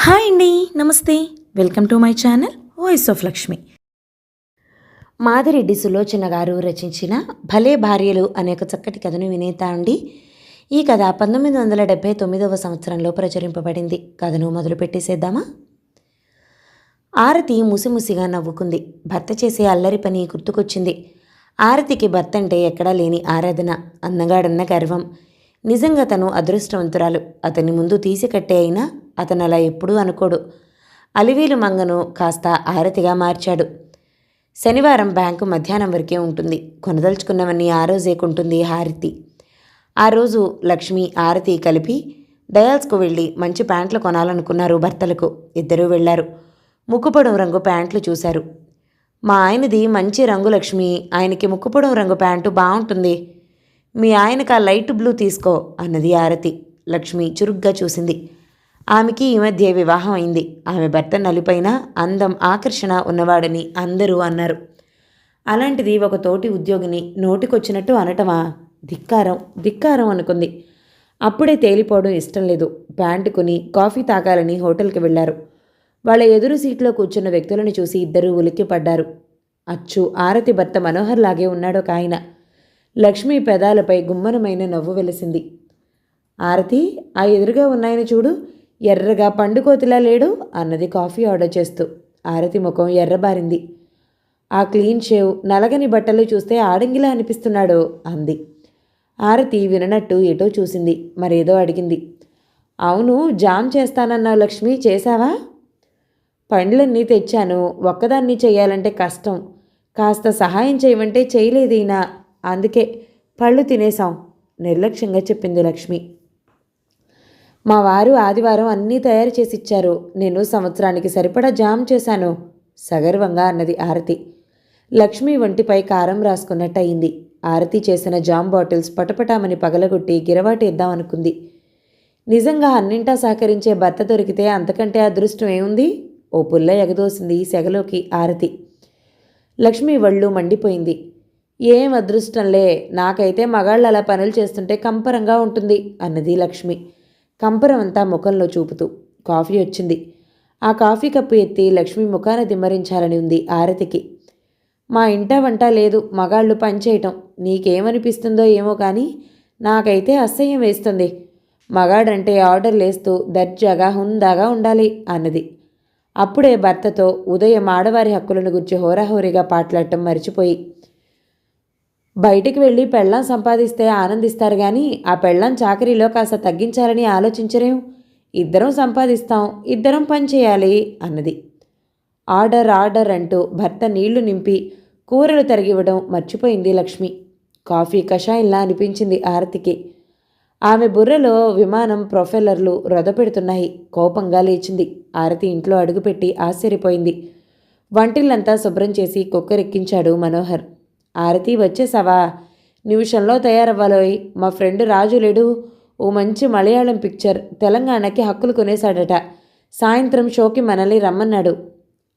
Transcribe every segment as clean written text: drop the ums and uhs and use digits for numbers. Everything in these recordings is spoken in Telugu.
హాయ్ అండి, నమస్తే. Welcome to my channel voice of Lakshmi. Madireddy Sulochana గారు రచించిన భలే భార్యలు అనే ఒక చక్కటి కథను వినేతా అండి. ఈ కథ 1979వ సంవత్సరంలో ప్రచురింపబడింది. కథను మొదలు పెట్టేసేద్దామా? ఆరతి ముసిముసిగా నవ్వుకుంది. భర్త చేసే అల్లరి పని గుర్తుకొచ్చింది. ఆరతికి భర్త అంటే ఎక్కడా లేని ఆరాధన, అందగాడన్న గర్వం. నిజంగా తను అదృష్టవంతురాలు. అతని ముందు తీసి కట్టే అయినా అతను అలా ఎప్పుడూ అనుకోడు. అలివేలు మంగను కాస్త ఆరతిగా మార్చాడు. శనివారం బ్యాంకు మధ్యాహ్నం వరకే ఉంటుంది. కొనదలుచుకున్నవన్నీ ఆ రోజే కొంటుంది హారతి. ఆ రోజు లక్ష్మి, ఆరతి కలిపి డయాల్స్కు వెళ్ళి మంచి ప్యాంట్లు కొనాలనుకున్నారు భర్తలకు. ఇద్దరూ వెళ్లారు. ముక్కుపొడవు రంగు ప్యాంట్లు చూశారు. మా ఆయనది మంచి రంగు లక్ష్మి, ఆయనకి ముక్కుపొడవు రంగు ప్యాంటు బాగుంటుంది. మీ ఆయనకు ఆ లైట్ బ్లూ తీసుకో అన్నది ఆరతి. లక్ష్మి చురుగ్గా చూసింది. ఆమెకి ఈ మధ్య వివాహం అయింది. ఆమె భర్త నలుపైన అందం, ఆకర్షణ ఉన్నవాడని అందరూ అన్నారు. అలాంటిది ఒక తోటి ఉద్యోగిని నోటికొచ్చినట్టు అనటమా? ధిక్కారం, ధిక్కారం అనుకుంది. అప్పుడే తేలిపోవడం ఇష్టం లేదు. ప్యాంటు కొని కాఫీ తాగాలని హోటల్కి వెళ్లారు. వాళ్ళ ఎదురు సీట్లో కూర్చున్న వ్యక్తులను చూసి ఇద్దరూ ఉలిక్కిపడ్డారు. అచ్చు ఆరతి భర్త మనోహర్ లాగే ఉన్నాడొక ఆయన. లక్ష్మి పెదాలపై గుమ్మనమైన నవ్వు వెలిసింది. ఆరతి, ఆ ఎదురుగా ఉన్నాయన చూడు, ఎర్రగా పండుకోతిలా లేడు అన్నది కాఫీ ఆర్డర్ చేస్తూ. ఆరతి ముఖం ఎర్రబారింది. ఆ క్లీన్ షేవ్, నలగని బట్టలు చూస్తే ఆడంగిలా అనిపిస్తున్నాడు అంది. ఆరతి విననట్టు ఎటో చూసింది. మరేదో అడిగింది. అవును, జామ్ చేస్తానన్నావు లక్ష్మి, చేశావా? పండ్లన్నీ తెచ్చాను, ఒక్కదాన్ని చెయ్యాలంటే కష్టం. కాస్త సహాయం చేయమంటే చేయలేదీనా, అందుకే పళ్ళు తినేశాం నిర్లక్ష్యంగా చెప్పింది లక్ష్మి. మా వారు ఆదివారం అన్నీ తయారు చేసిచ్చారు. నేను సంవత్సరానికి సరిపడా జామ్ చేశాను సగర్వంగా అన్నది ఆరతి. లక్ష్మి వంటిపై కారం రాసుకున్నట్టు అయింది. ఆరతి చేసిన జామ్ బాటిల్స్ పటపటామని పగలగొట్టి గిరవాటేద్దామనుకుంది. నిజంగా అన్నింటా సహకరించే భర్త దొరికితే అంతకంటే అదృష్టం ఏముంది? ఓ పుల్ల ఎగదోసింది సెగలోకి ఆరతి. లక్ష్మి వళ్ళు మండిపోయింది. ఏం అదృష్టంలే, నాకైతే మగాళ్ళు అలా పనులు చేస్తుంటే కంపరంగా ఉంటుంది అన్నది లక్ష్మి, కంపరం అంతా ముఖంలో చూపుతూ. కాఫీ వచ్చింది. ఆ కాఫీ కప్పు ఎత్తి లక్ష్మి ముఖాన దిమ్మరించాలని ఉంది ఆరతికి. మా ఇంట వంట లేదు, మగాళ్ళు పనిచేయటం. నీకేమనిపిస్తుందో ఏమో కానీ నాకైతే అసహ్యం వేస్తుంది. మగాడంటే ఆర్డర్లేస్తూ దర్జాగా హుందాగా ఉండాలి అన్నది. అప్పుడే భర్తతో ఉదయం ఆడవారి హక్కులను గురించి హోరాహోరీగా పాటలాడటం మర్చిపోయి, బయటికి వెళ్ళి పెళ్ళాం సంపాదిస్తే ఆనందిస్తారు కానీ ఆ పెళ్ళాం చాకరీలో కాస్త తగ్గించాలని ఆలోచించరేం. ఇద్దరం సంపాదిస్తాం, ఇద్దరం పని చేయాలి అన్నది. ఆర్డర్ ఆర్డర్ అంటూ భర్త నీళ్లు నింపి కూరలు తరిగివ్వడం మర్చిపోయింది లక్ష్మి. కాఫీ కషాయంలా అనిపించింది ఆరతికి. ఆమె బుర్రలో విమానం ప్రొఫెల్లర్లు రొదపెడుతున్నాయి. కోపంగా లేచింది. ఆరతి ఇంట్లో అడుగుపెట్టి ఆశ్చర్యపోయింది. వంటిల్లంతా శుభ్రం చేసి కుక్కరెక్కించాడు మనోహర్. ఆరతి, వచ్చేసావా? నిమిషంలో తయారవ్వాలోయ్. మా ఫ్రెండ్ రాజు లేడు, ఓ మంచి మలయాళం పిక్చర్ తెలంగాణకి హక్కులు కొనేశాడట. సాయంత్రం షోకి మనల్ని రమ్మన్నాడు.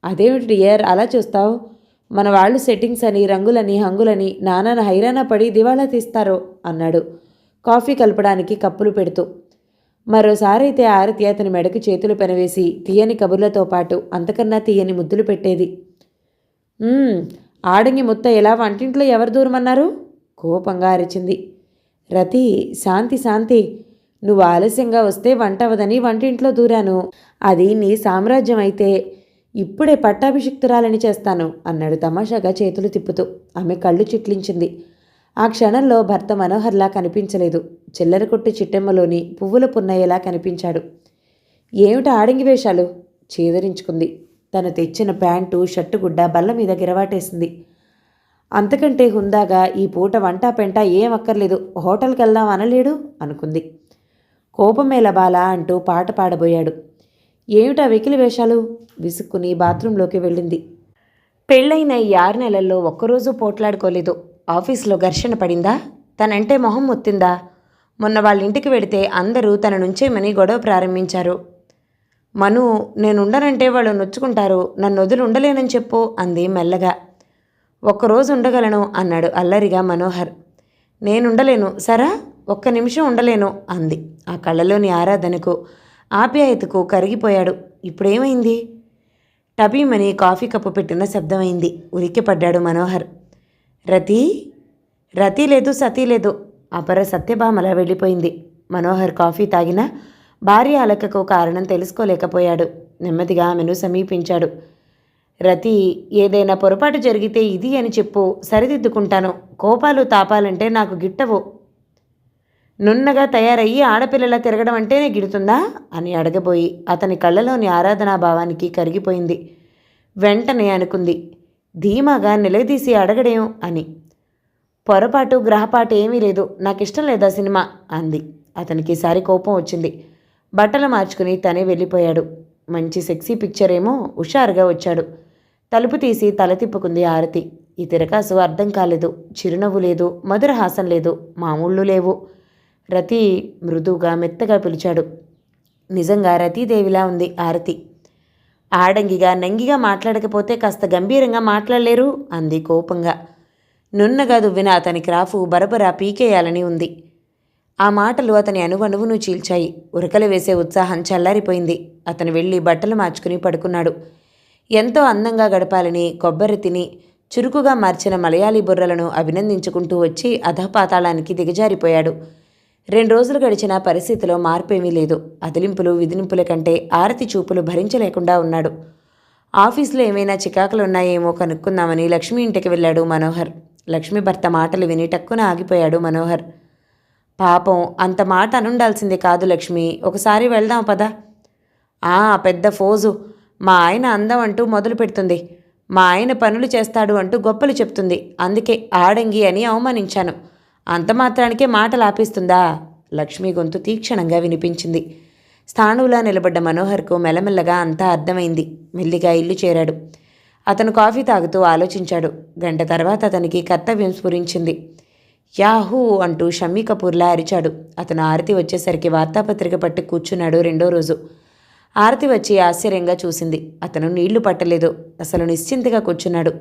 అదేమిటి డియర్ అలా చూస్తావు? మన వాళ్ళు సెట్టింగ్స్ అని, రంగులని, హంగులని నానాన హైరానా పడి దివాళా తీస్తారు అన్నాడు కాఫీ కలపడానికి కప్పులు పెడుతూ. మరోసారైతే ఆరతి అతని మెడకు చేతులు పెనవేసి తీయని కబుర్లతో పాటు అంతకన్నా తీయని ముద్దులు పెట్టేది. ఆడంగి ముత్త ఎలా వంటింట్లో ఎవరు దూరమన్నారు? కోపంగా అరిచింది. రతి, శాంతి శాంతి, నువ్వు ఆలస్యంగా వస్తే వంట అవదని వంటింట్లో దూరాను. అది నీ సామ్రాజ్యం అయితే ఇప్పుడే పట్టాభిషిక్తురాలని చేస్తాను అన్నాడు తమాషాగా చేతులు తిప్పుతూ. ఆమె కళ్ళు చిట్లించింది. ఆ క్షణంలో భర్త మనోహర్లా కనిపించలేదు. చిల్లర కొట్టు చిట్టెమ్మలోని పువ్వుల పున్నయ్యలా కనిపించాడు. ఏమిటి ఆడంగి వేషాలు? చేదరించుకుంది. తను తెచ్చిన ప్యాంటు, షర్టుగుడ్డ బల్ల మీద గిరవాటేసింది. అంతకంటే హుందాగా ఈ పూట వంట పెంట ఏం అక్కర్లేదు, హోటల్కి వెళ్దాం అనలేడు అనుకుంది. కోపమేల బాలా అంటూ పాట పాడబోయాడు. ఏమిటా వెకిలి వేషాలు? విసుక్కుని బాత్రూంలోకి వెళ్ళింది. పెళ్ళైన ఈ 6 నెలల్లో ఒక్కరోజు పోట్లాడుకోలేదు. ఆఫీస్లో ఘర్షణ పడిందా? తనంటే మొహం మొత్తిందా? మొన్న వాళ్ళ ఇంటికి వెడితే అందరూ తన నుంచేమని గొడవ ప్రారంభించారు. మను, నేనుండనంటే వాళ్ళు నొచ్చుకుంటారు, నన్ను వదిలి ఉండలేనని చెప్పు అంది మెల్లగా. ఒక్కరోజు ఉండగలను అన్నాడు అల్లరిగా మనోహర్. నేనుండలేను సరా, ఒక్క నిమిషం ఉండలేను అంది. ఆ కళ్ళలోని ఆరాధనకు, ఆప్యాయతకు కరిగిపోయాడు. ఇప్పుడేమైంది? టబీమని కాఫీ కప్పు పెట్టిన శబ్దమైంది. ఉలిక్కిపడ్డాడు మనోహర్. రతి? రతి లేదు, సతీ లేదు. అపర సత్యభామలా వెళ్ళిపోయింది. మనోహర్ కాఫీ తాగినా భార్య అలకకు కారణం తెలుసుకోలేకపోయాడు. నెమ్మదిగా ఆమెను సమీపించాడు. రతి, ఏదైనా పొరపాటు జరిగితే ఇది అని చెప్పు, సరిదిద్దుకుంటాను. కోపాలు తాపాలంటే నాకు గిట్టవు. నున్నగా తయారయ్యి ఆడపిల్లలా తిరగడం అంటేనే గిడుతుందా అని అడగబోయి అతని కళ్ళలోని ఆరాధనాభావానికి కరిగిపోయింది. వెంటనే అనుకుంది, ధీమాగా నిలదీసి అడగడేం అని. పొరపాటు గ్రహపాటు ఏమీ లేదు, నాకిష్టం లేదా సినిమా అంది. అతనికి ఈసారి కోపం వచ్చింది. బట్టలు మార్చుకుని తనే వెళ్ళిపోయాడు. మంచి సెక్సీ పిక్చర్ ఏమో హుషారుగా వచ్చాడు. తలుపు తీసి తల తిప్పుకుంది ఆరతి. ఈ తిరకాసు అర్థం కాలేదు. చిరునవ్వు లేదు, మధురహాసం లేదు, మామూళ్ళు లేవు. రతి మృదువుగా మెత్తగా పిలిచాడు. నిజంగా రతీదేవిలా ఉంది ఆరతి. ఆడంగిగా నంగిగా మాట్లాడకపోతే కాస్త గంభీరంగా మాట్లాడలేరు అంది కోపంగా. నున్నగా దువ్విన అతని క్రాఫు బరబరా పీకేయాలని ఉంది. ఆ మాటలు అతని అణువణువును చీల్చాయి. ఉరకలు వేసే ఉత్సాహం చల్లారిపోయింది. అతను వెళ్ళి బట్టలు మార్చుకుని పడుకున్నాడు. ఎంతో అందంగా గడపాలని కొబ్బరి తిని చురుకుగా మార్చిన మలయాళీ బుర్రలను అభినందించుకుంటూ వచ్చి అధపాతాళానికి దిగజారిపోయాడు. 2 రోజులు గడిచిన పరిస్థితిలో మార్పేమీ లేదు. అదిలింపులు విదిలింపుల కంటే ఆరతి చూపులు భరించలేకుండా ఉన్నాడు. ఆఫీసులో ఏమైనా చికాకులున్నాయేమో కనుక్కుందామని లక్ష్మి ఇంటికి వెళ్ళాడు మనోహర్. లక్ష్మి భర్త మాటలు విని టక్కున ఆగిపోయాడు మనోహర్. పాపం, అంత మాట అనుండాల్సిందే కాదు లక్ష్మి, ఒకసారి వెళ్దాం పదా. పెద్ద ఫోజు. మా ఆయన అందం అంటూ మొదలు పెడుతుంది. మా ఆయన పనులు చేస్తాడు అంటూ గొప్పలు చెప్తుంది. అందుకే ఆడంగి అని అవమానించాను. అంత మాత్రానికే మాటలు ఆపేస్తుందా? లక్ష్మి గొంతు తీక్షణంగా వినిపించింది. స్థాణువులా నిలబడ్డ మనోహర్కు మెల్లమెల్లగా అంతా అర్థమైంది. మెల్లిగా ఇల్లు చేరాడు. అతను కాఫీ తాగుతూ ఆలోచించాడు. గంట తర్వాత అతనికి కర్తవ్యం స్ఫురించింది. యాహూ అంటూ షమ్మీ కపూర్లా అరిచాడు. అతను ఆరతి వచ్చేసరికి వార్తాపత్రిక పట్టి కూర్చున్నాడు. 2వ రోజు. ఆరతి వచ్చి ఆశ్చర్యంగా చూసింది. అతను నీళ్లు పట్టలేదు. అసలు నిశ్చింతగా కూర్చున్నాడు.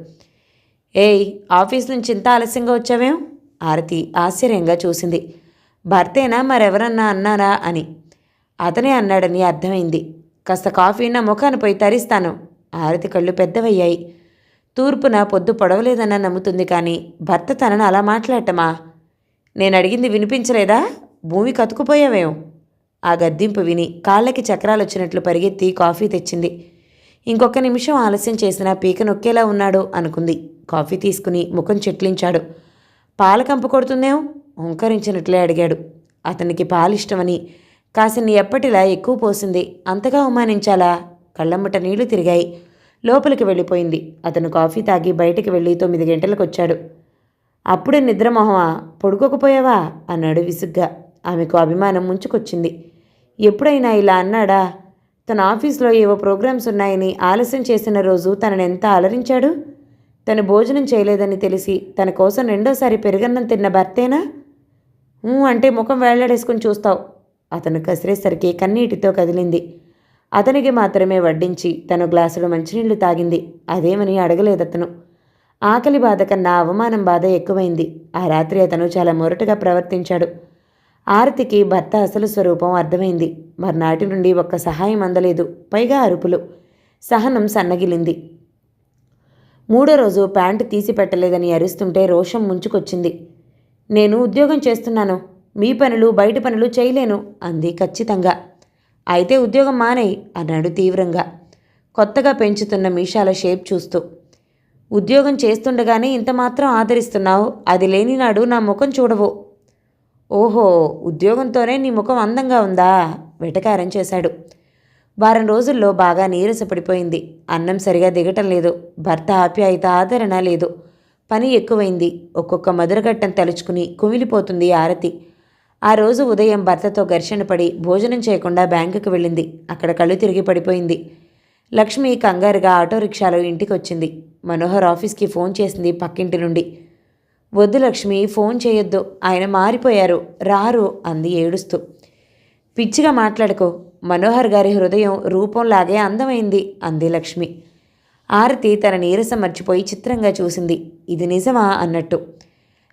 ఏయ్, ఆఫీస్ నుంచి ఇంత ఆలస్యంగా వచ్చావేం? ఆరతి ఆశ్చర్యంగా చూసింది. భర్తేనా మరెవరన్నా అన్నారా అని. అతనే అన్నాడని అర్థమైంది. కాస్త కాఫీ నా ముఖాన్ని పోయి తరిస్తాను. ఆరతి కళ్ళు పెద్దవయ్యాయి. తూర్పున పొద్దు పొడవలేదన్న నమ్ముతుంది కానీ భర్త తనను అలా మాట్లాడటమా? నేను అడిగింది వినిపించలేదా? భూమి కతుకుపోయావేం? ఆ గద్దింపు విని కాళ్ళకి చక్రాలు వచ్చినట్లు పరిగెత్తి కాఫీ తెచ్చింది. ఇంకొక నిమిషం ఆలస్యం చేసినా పీక నొక్కేలా ఉన్నాడు అనుకుంది. కాఫీ తీసుకుని ముఖం చెట్లించాడు. పాలకంపు కొడుతుందేం? హుంకరించినట్లే అడిగాడు. అతనికి పాలిష్టమని కాసిన్ని ఎప్పటిలా ఎక్కువ పోసింది. అంతగా అవమానించాలా? కళ్ళమ్మట నీళ్లు తిరిగాయి. లోపలికి వెళ్ళిపోయింది. అతను కాఫీ తాగి బయటికి వెళ్ళి 9 గంటలకు వచ్చాడు. అప్పుడే నిద్రమోహమా? పడుకోకపోయావా అన్నాడు విసుగ్గా. ఆమెకు అభిమానం ముంచుకొచ్చింది. ఎప్పుడైనా ఇలా అన్నాడా? తన ఆఫీస్లో ఏవో ప్రోగ్రామ్స్ ఉన్నాయని ఆలస్యం చేసిన రోజు తననెంత అలరించాడు. తను భోజనం చేయలేదని తెలిసి తన కోసం 2వసారి పెరుగన్నం తిన్న భర్తేనా? అంటే ముఖం వేళ్లాడేసుకుని చూస్తావు. అతను కసిరేసరికి కన్నీటితో కదిలింది. అతనికి మాత్రమే వడ్డించి తను గ్లాసులో మంచినీళ్లు తాగింది. అదేమని అడగలేదతను. ఆకలి బాధ కన్నా అవమానం బాధ ఎక్కువైంది. ఆ రాత్రి అతను చాలా మొరటుగా ప్రవర్తించాడు. ఆరతికి భర్త అసలు స్వరూపం అర్థమైంది. మర్నాటి నుండి ఒక్క సహాయం అందలేదు. పైగా అరుపులు. సహనం సన్నగిలింది. 3వ రోజు ప్యాంటు తీసి పెట్టలేదని అరుస్తుంటే రోషం ముంచుకొచ్చింది. నేను ఉద్యోగం చేస్తున్నాను, మీ పనులు బయట పనులు చేయలేను అంది ఖచ్చితంగా. అయితే ఉద్యోగం మానేయి అన్నాడు తీవ్రంగా, కొత్తగా పెంచుతున్న మీషాల షేప్ చూస్తూ. ఉద్యోగం చేస్తుండగానే ఇంత మాత్రం ఆదరిస్తున్నావు, అది లేని నాడు నా ముఖం చూడవు. ఓహో, ఉద్యోగంతోనే నీ ముఖం అందంగా ఉందా? వెటకారం చేశాడు. వారం రోజుల్లో బాగా నీరసపడిపోయింది. అన్నం సరిగా దిగటం లేదు. భర్త ఆప్యాయత ఆదరణ లేదు. పని ఎక్కువైంది. ఒక్కొక్క మధురఘట్టం తలుచుకుని కుమిలిపోతుంది ఆరతి. ఆ రోజు ఉదయం భర్తతో ఘర్షణ పడి భోజనం చేయకుండా బ్యాంకుకు వెళ్ళింది. అక్కడ కళ్ళు తిరిగి పడిపోయింది. లక్ష్మి కంగారుగా ఆటో రిక్షాలో ఇంటికి వచ్చింది. మనోహర్ ఆఫీస్కి ఫోన్ చేసింది పక్కింటి నుండి. వద్దు లక్ష్మి, ఫోన్ చేయొద్దు, ఆయన మారిపోయారు, రారు అంది ఏడుస్తూ. పిచ్చిగా మాట్లాడుకో, మనోహర్ గారి హృదయం రూపంలాగే అందమైంది అంది లక్ష్మి. ఆరతి తన నీరసం మర్చిపోయి చిత్రంగా చూసింది. ఇది నిజమా అన్నట్టు.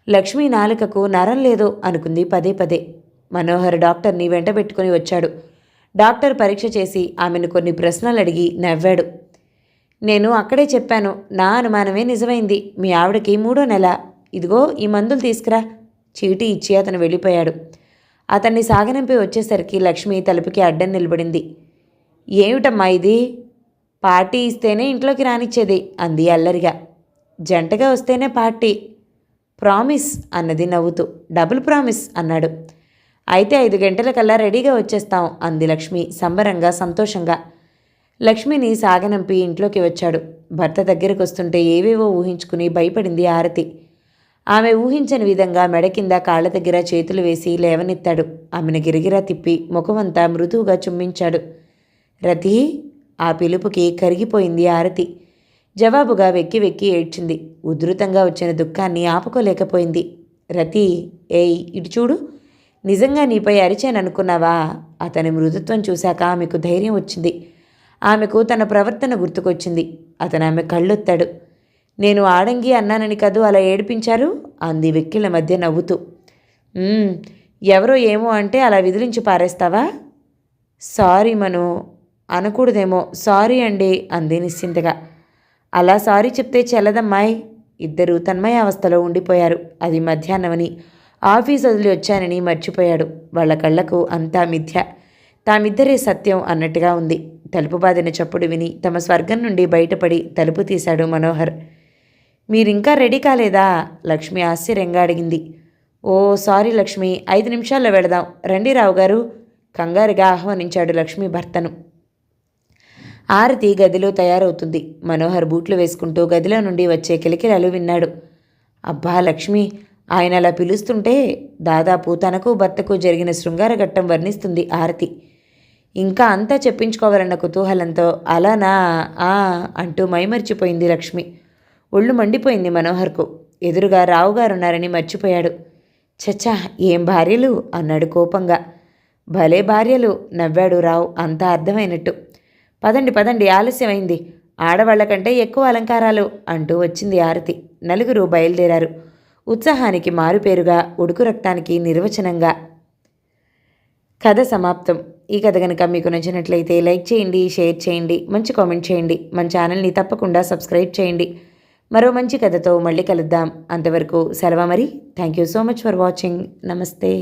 లక్ష్మి నాలుకకు నరం లేదు అనుకుంది పదే పదే. మనోహర్ డాక్టర్ని వెంటబెట్టుకుని వచ్చాడు. డాక్టర్ పరీక్ష చేసి ఆమెను కొన్ని ప్రశ్నలు అడిగి నవ్వాడు. నేను అక్కడే చెప్పాను, నా అనుమానమే నిజమైంది. మీ ఆవిడకి 3వ నెల. ఇదిగో ఈ మందులు తీసుకురా. చీటీ ఇచ్చి అతను వెళ్ళిపోయాడు. అతన్ని సాగనంపి వచ్చేసరికి లక్ష్మి తలుపుకి అడ్డం నిలబడింది. ఏమిటమ్మా ఇది? పార్టీ ఇస్తేనే ఇంట్లోకి రానిచ్చేది అంది అల్లరిగా. జంటగా వస్తేనే పార్టీ. ప్రామిస్ అన్నది నవ్వుతూ. డబుల్ ప్రామిస్ అన్నాడు. అయితే 5 గంటలకల్లా రెడీగా వచ్చేస్తాం అంది లక్ష్మి సంబరంగా సంతోషంగా. లక్ష్మిని సాగనంపి ఇంట్లోకి వచ్చాడు. భర్త దగ్గరకు వస్తుంటే ఏవేవో ఊహించుకుని భయపడింది ఆరతి. ఆమె ఊహించని విధంగా మెడ కింద కాళ్ల దగ్గర చేతులు వేసి లేవనెత్తాడు. ఆమెను గిరిగిరా తిప్పి ముఖమంతా మృదువుగా చుమ్మించాడు. రతి! ఆ పిలుపుకి కరిగిపోయింది ఆరతి. జవాబుగా వెక్కి వెక్కి ఏడ్చింది. ఉధృతంగా వచ్చిన దుఃఖాన్ని ఆపుకోలేకపోయింది. రతి! ఏయ్ ఇటు చూడు. నిజంగా నీపై అరిచాననుకున్నావా? అతని మృదుత్వం చూశాక ఆమెకు ధైర్యం వచ్చింది. ఆమెకు తన ప్రవర్తన గుర్తుకొచ్చింది. అతను ఆమె కళ్ళొత్తాడు. నేను ఆడంగి అన్నానని కదూ అలా ఏడిపించారు అంది వెక్కిళ్ళ మధ్య నవ్వుతూ. ఎవరో ఏమో అంటే అలా విదిలించి పారేస్తావా? సారీ మను. అనకూడదేమో. సారీ అండి అంది నిశ్చింతగా. అలా సారీ చెప్తే చెల్లదమ్మాయి. ఇద్దరూ తన్మయావస్థలో ఉండిపోయారు. అది మధ్యాహ్నమని, ఆఫీస్ వదిలి వచ్చానని మర్చిపోయాడు. వాళ్ళ కళ్లకు అంతా మిథ్య, తామిద్దరే సత్యం అన్నట్టుగా ఉంది. తలుపు బాదిన చప్పుడు విని తమ స్వర్గం నుండి బయటపడి తలుపు తీశాడు మనోహర్. మీరింకా రెడీ కాలేదా? లక్ష్మి ఆశ్చర్యంగా అడిగింది. ఓ సారీ లక్ష్మి, 5 నిమిషాల్లో వెళదాం. రండి రావుగారు కంగారుగా ఆహ్వానించాడు లక్ష్మి భర్తను. ఆరతి గదిలో తయారవుతుంది. మనోహర్ బూట్లు వేసుకుంటూ గదిలో నుండి వచ్చే కిలకిలాలు విన్నాడు. అబ్బా లక్ష్మి! ఆయన అలా పిలుస్తుంటే దాదాపు తనకు భర్తకు జరిగిన శృంగార ఘట్టం వర్ణిస్తుంది ఆరతి. ఇంకా అంతా చెప్పించుకోవాలన్న కుతూహలంతో అలానా అంటూ మైమర్చిపోయింది లక్ష్మి. ఒళ్ళు మండిపోయింది మనోహర్కు. ఎదురుగా రావుగారున్నారని మర్చిపోయాడు. చచ్చా ఏం భార్యలు అన్నాడు కోపంగా. భలే భార్యలు నవ్వాడు రావు అంతా అర్థమైనట్టు. పదండి పదండి, ఆలస్యమైంది. ఆడవాళ్లకంటే ఎక్కువ అలంకారాలు అంటూ వచ్చింది ఆరతి. నలుగురు బయలుదేరారు. ఉత్సాహానికి మారుపేరుగా, ఉడుకు రక్తానికి నిర్వచనంగా. కథ సమాప్తం. ఈ కథ కనుక మీకు నచ్చినట్లయితే లైక్ చేయండి, షేర్ చేయండి, మంచి కామెంట్ చేయండి. మన ఛానల్ని తప్పకుండా సబ్స్క్రైబ్ చేయండి. మరో మంచి కథతో మళ్ళీ కలుద్దాం. అంతవరకు సెలవు మరి. Thank you so much for watching. నమస్తే.